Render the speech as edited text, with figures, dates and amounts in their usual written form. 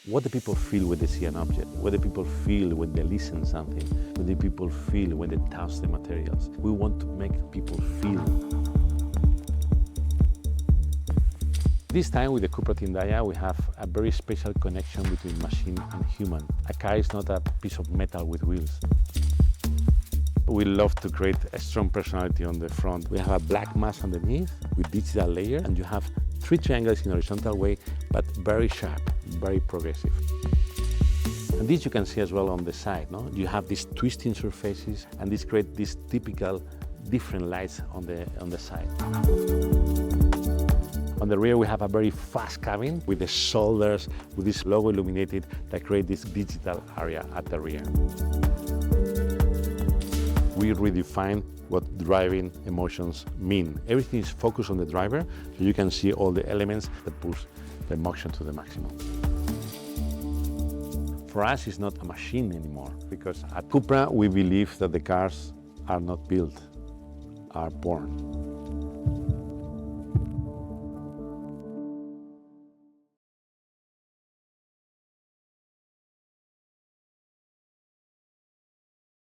What do people feel when they see an object? What do people feel when they listen to something? What do people feel when they touch the materials? We want to make people feel. This time with the CUPRA Tindaya, we have a very special connection between machine and human. A car is not a piece of metal with wheels. We love to create a strong personality on the front. We have a black mass underneath with digital layer, and you have 3 triangles in a horizontal way, but very sharp, very progressive. And this you can see as well on the side, no? You have these twisting surfaces, and this create these typical different lights on the side. On the rear, we have a very fast cabin with the shoulders, with this logo illuminated that create this digital area at the rear. We redefine what driving emotions mean. Everything is focused on the driver, so you can see all the elements that push the emotion to the maximum. For us, it's not a machine anymore, because at CUPRA, we believe that the cars are not built, are born.